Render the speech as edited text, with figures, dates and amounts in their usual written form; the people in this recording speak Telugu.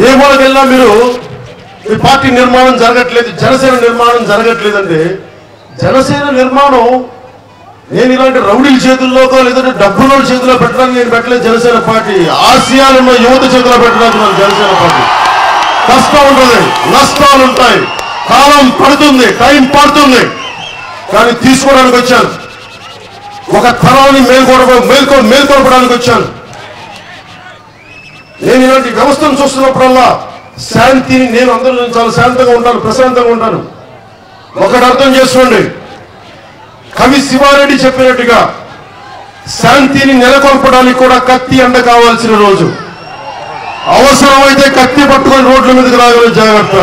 ఏ మూలకెళ్ళినా మీరు మీ పార్టీ నిర్మాణం జరగట్లేదు, జనసేన నిర్మాణం జరగట్లేదంటే జనసేన నిర్మాణం నేను ఇలాంటి రౌడీల చేతుల్లోకో లేదంటే డబ్బుల చేతిలో పెట్టడానికి నేను పెట్టలేదు. జనసేన పార్టీ ఆసియాలో యువత చేతిలో పెట్టడానికి జనసేన పార్టీ. కష్టం ఉంటుంది, నష్టాలు ఉంటాయి, కాలం పడుతుంది, టైం పడుతుంది, కానీ తీసుకోవడానికి వచ్చాను. ఒక తరాన్ని మేల్కొల్పడానికి వచ్చాను. నేను ఇలాంటి వ్యవస్థను చూస్తున్నప్పుడల్లా శాంతిని, నేను అందరూ చాలా శాంతంగా ఉంటాను, ప్రశాంతంగా ఉంటాను. ఒకటి అర్థం చేసుకోండి, కవి శివారెడ్డి చెప్పినట్టుగా శాంతిని నెలకొల్పడానికి కూడా కత్తి అండ కావాల్సిన రోజు. అవసరమైతే కత్తి పట్టుకొని రోడ్ల మీదకి రాగల జాగ్రత్త.